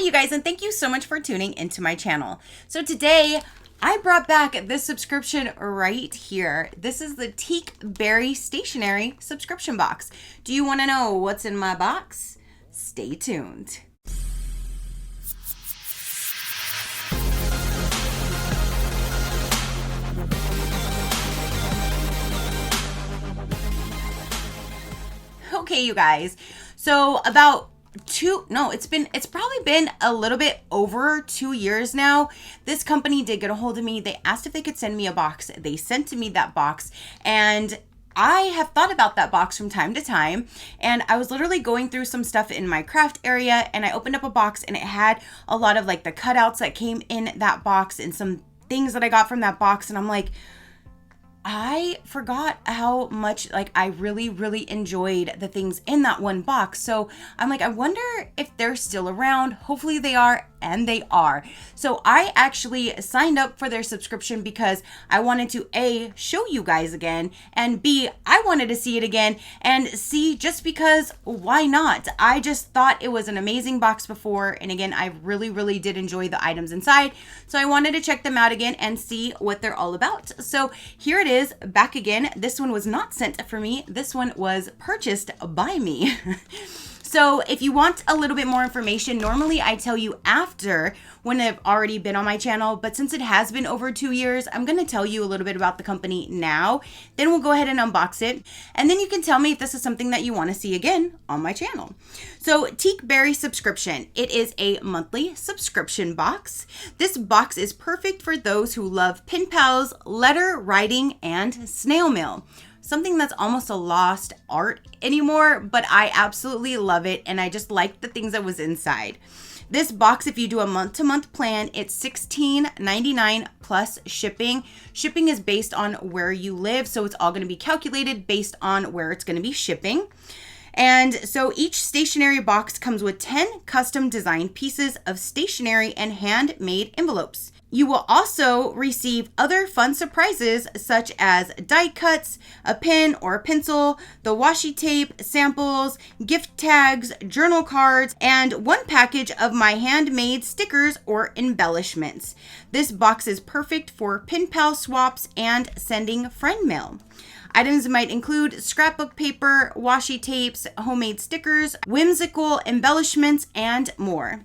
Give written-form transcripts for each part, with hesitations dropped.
Hi you guys, and thank you so much for tuning into my channel. So today I brought back this subscription right here. This is the Teakberry Stationery subscription box. Do you want to know what's in my box? Stay tuned. Okay, you guys. So it's probably been a little bit over 2 years now. This company did get a hold of me. They asked if they could send me a box. They sent to me that box, and I have thought about that box from time to time. And I was literally going through some stuff in my craft area, and I opened up a box, and it had a lot of like the cutouts that came in that box and some things that I got from that box. And I'm like, I forgot how much I really enjoyed the things in that one box. So I'm like, I wonder if they're still around. Hopefully they are, and they are. So I actually signed up for their subscription because I wanted to A, show you guys again, and B, I wanted to see it again, and C, just because why not? I just thought it was an amazing box before, and again, I really did enjoy the items inside. So I wanted to check them out again and see what they're all about. So here it is, back again. This one was not sent for me. This one was purchased by me. So if you want a little bit more information, normally I tell you after when I've already been on my channel, but since it has been over 2 years, I'm going to tell you a little bit about the company now. Then we'll go ahead and unbox it, and then you can tell me if this is something that you want to see again on my channel. So Teakberry subscription, it is a monthly subscription box. This box is perfect for those who love pen pals, letter writing, and snail mail. Something that's almost a lost art anymore, but I absolutely love it, and I just like the things that was inside. This box, if you do a month-to-month plan, it's $16.99 plus shipping. Shipping is based on where you live, so it's all going to be calculated based on where it's going to be shipping. And so each stationery box comes with 10 custom designed pieces of stationery and handmade envelopes. You will also receive other fun surprises such as die cuts, a pen or a pencil, the washi tape, samples, gift tags, journal cards, and one package of my handmade stickers or embellishments. This box is perfect for pen pal swaps and sending friend mail. Items might include scrapbook paper, washi tapes, homemade stickers, whimsical embellishments, and more.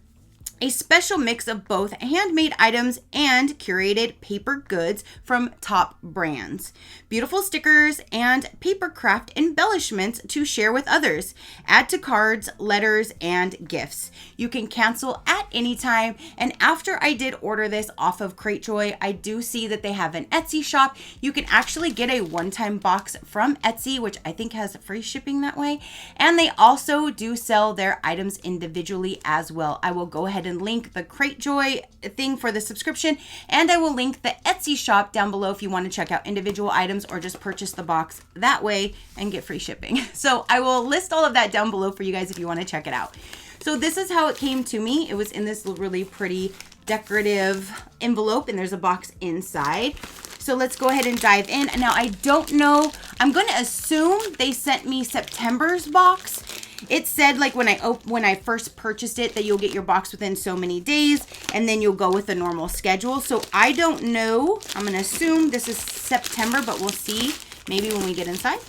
A special mix of both handmade items and curated paper goods from top brands. Beautiful stickers and paper craft embellishments to share with others. Add to cards, letters, and gifts. You can cancel at any time. And after I did order this off of Cratejoy, I do see that they have an Etsy shop. You can actually get a one-time box from Etsy, which I think has free shipping that way. And they also do sell their items individually as well. I will go ahead and link the Cratejoy thing for the subscription, and I will link the Etsy shop down below if you want to check out individual items or just purchase the box that way and get free shipping. So I will list all of that down below for you guys if you want to check it out. So this is how it came to me. It was in this really pretty decorative envelope, and there's a box inside. So let's go ahead and dive in. Now I don't know, I'm going to assume they sent me September's box. It said when I first purchased it that you'll get your box within so many days, and then you'll go with the normal schedule. So I don't know. I'm going to assume this is September, but we'll see maybe when we get inside.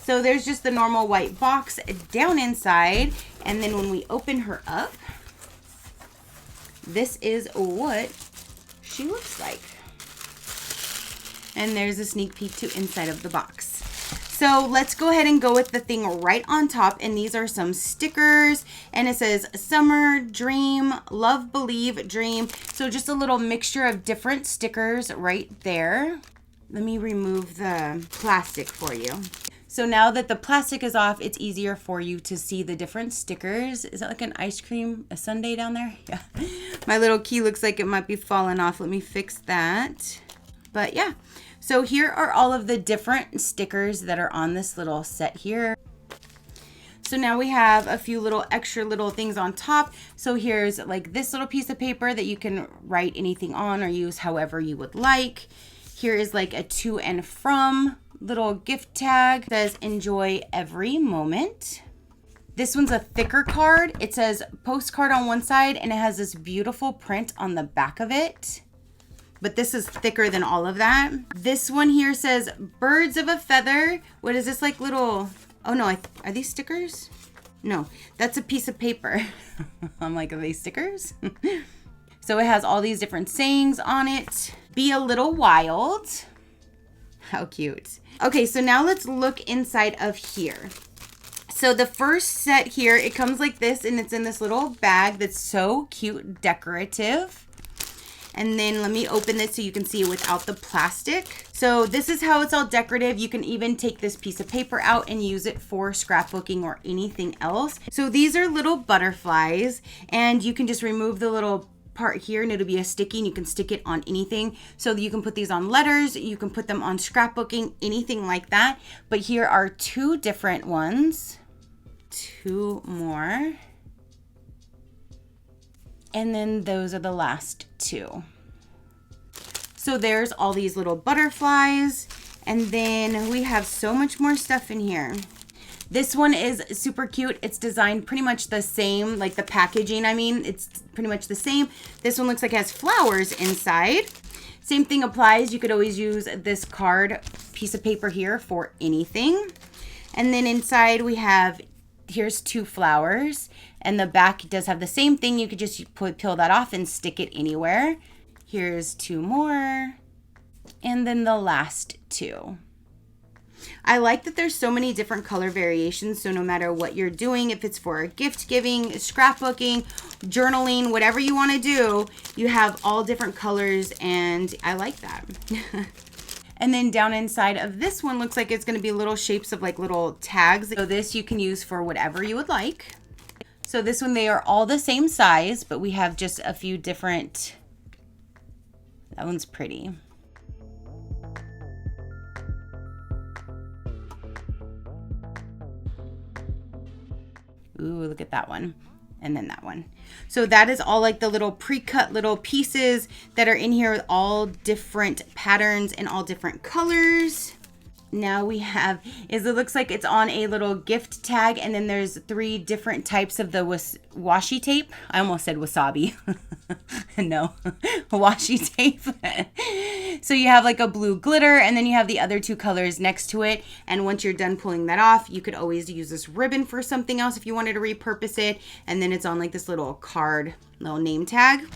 So there's just the normal white box down inside, and then when we open her up, this is what she looks like. And there's a sneak peek to inside of the box. So let's go ahead and go with the thing right on top. And these are some stickers. And it says summer, dream, love, believe, dream. So just a little mixture of different stickers right there. Let me remove the plastic for you. So now that the plastic is off, it's easier for you to see the different stickers. Is that like an ice cream, a sundae down there? Yeah. My little key looks like it might be falling off. Let me fix that. But yeah. So here are all of the different stickers that are on this little set here. So now we have a few little extra little things on top. So here's like this little piece of paper that you can write anything on or use however you would like. Here is like a to and from little gift tag that says enjoy every moment. This one's a thicker card. It says postcard on one side and it has this beautiful print on the back of it. But this is thicker than all of that. This one here says birds of a feather. What is this, like little, oh no, are these stickers? No, that's a piece of paper. I'm like, are they stickers? So it has all these different sayings on it. Be a little wild. How cute. Okay, so now let's look inside of here. So the first set here, it comes like this and it's in this little bag that's so cute, decorative. And then let me open this so you can see it without the plastic. So this is how it's all decorative. You can even take this piece of paper out and use it for scrapbooking or anything else. So these are little butterflies and you can just remove the little part here and it'll be a sticky and you can stick it on anything. So you can put these on letters, you can put them on scrapbooking, anything like that. But here are two different ones. Two more. And then those are the last two. So there's all these little butterflies. And then we have so much more stuff in here. This one is super cute. It's designed pretty much the same, like the packaging, I mean, it's pretty much the same. This one looks like it has flowers inside. Same thing applies. You could always use this card piece of paper here for anything. And then inside we have, here's two flowers. And the back does have the same thing. You could just peel that off and stick it anywhere. Here's two more. And then the last two. I like that there's so many different color variations. So no matter what you're doing, if it's for gift giving, scrapbooking, journaling, whatever you want to do, you have all different colors and I like that. And then down inside of this one looks like it's going to be little shapes of like little tags. So this you can use for whatever you would like. So this one, they are all the same size, but we have just a few different. That one's pretty. Ooh, look at that one. And then that one. So that is all like the little pre-cut little pieces that are in here with all different patterns and all different colors. Now we have, it looks like it's on a little gift tag and then there's 3 different types of the washi tape. I almost said wasabi. No, washi tape. So you have like a blue glitter and then you have the other 2 colors next to it. And once you're done pulling that off, you could always use this ribbon for something else if you wanted to repurpose it. And then it's on like this little card, little name tag.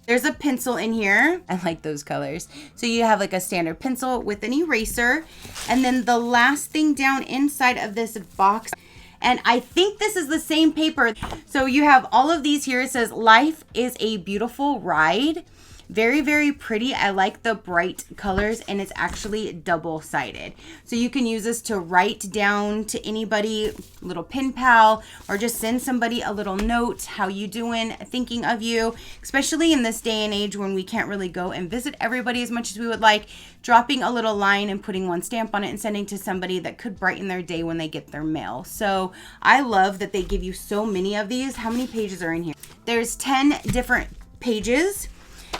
There's a pencil in here. I like those colors. So you have like a standard pencil with an eraser. And then the last thing down inside of this box, and I think this is the same paper. So you have all of these here. It says, life is a beautiful ride. Very, very pretty. I like the bright colors and it's actually double-sided. So you can use this to write down to anybody, little pen pal, or just send somebody a little note. How you doing? Thinking of you. Especially in this day and age when we can't really go and visit everybody as much as we would like. Dropping a little line and putting one stamp on it and sending to somebody that could brighten their day when they get their mail. So I love that they give you so many of these. How many pages are in here? There's 10 different pages.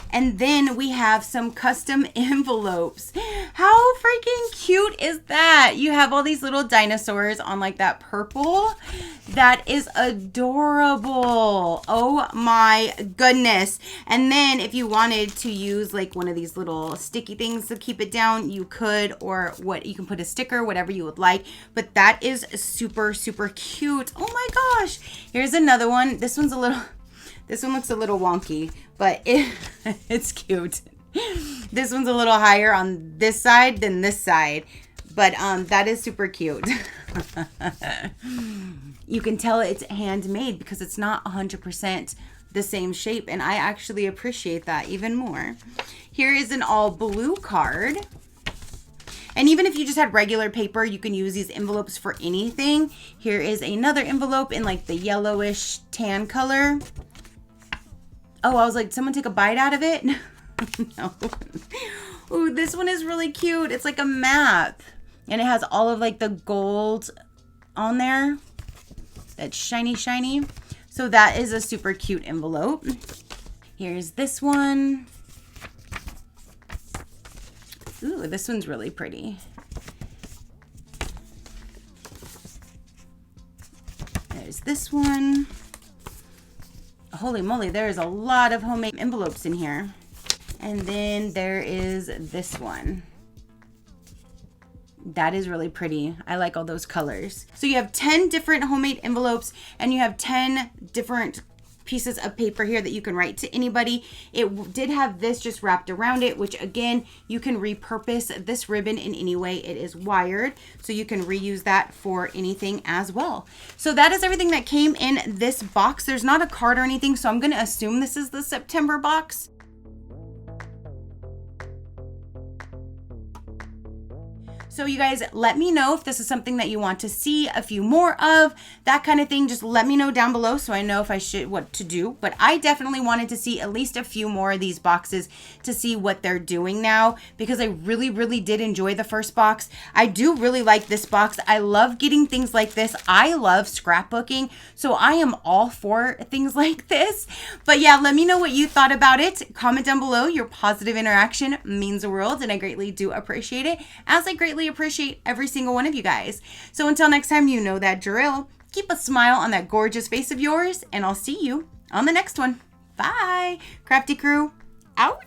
And then we have some custom envelopes. How freaking cute is that? You have all these little dinosaurs on like that purple. That is adorable. Oh my goodness. And then if you wanted to use like one of these little sticky things to keep it down, you could, or what, you can put a sticker, whatever you would like. But that is super, super cute. Oh my gosh. Here's another one. This one looks a little wonky, but it's cute. This one's a little higher on this side than this side, but that is super cute. You can tell it's handmade because it's not 100% the same shape, and I actually appreciate that even more. Here is an all blue card. And even if you just had regular paper, you can use these envelopes for anything. Here is another envelope in like the yellowish tan color. Oh, I was like, someone take a bite out of it? No. Ooh, this one is really cute. It's like a map. And it has all of like the gold on there. That's shiny, shiny. So that is a super cute envelope. Here's this one. Ooh, this one's really pretty. There's this one. Holy moly, there is a lot of homemade envelopes in here. And then there is this one. That is really pretty. I like all those colors. So you have 10 different homemade envelopes and you have 10 different pieces of paper here that you can write to anybody. It did have this just wrapped around it, which again, you can repurpose this ribbon in any way. It is wired, so you can reuse that for anything as well. So that is everything that came in this box. There's not a card or anything, so I'm gonna assume this is the September box. So you guys, let me know if this is something that you want to see a few more of, that kind of thing. Just let me know down below so I know if I should, what to do. But I definitely wanted to see at least a few more of these boxes to see what they're doing now, because I really, really did enjoy the first box. I do really like this box. I love getting things like this. I love scrapbooking, so I am all for things like this. But yeah, let me know what you thought about it. Comment down below. Your positive interaction means the world, and I greatly do appreciate it, as I greatly appreciate every single one of you guys. So until next time, you know that drill. Keep a smile on that gorgeous face of yours, and I'll see you on the next one. Bye. Crafty crew, out.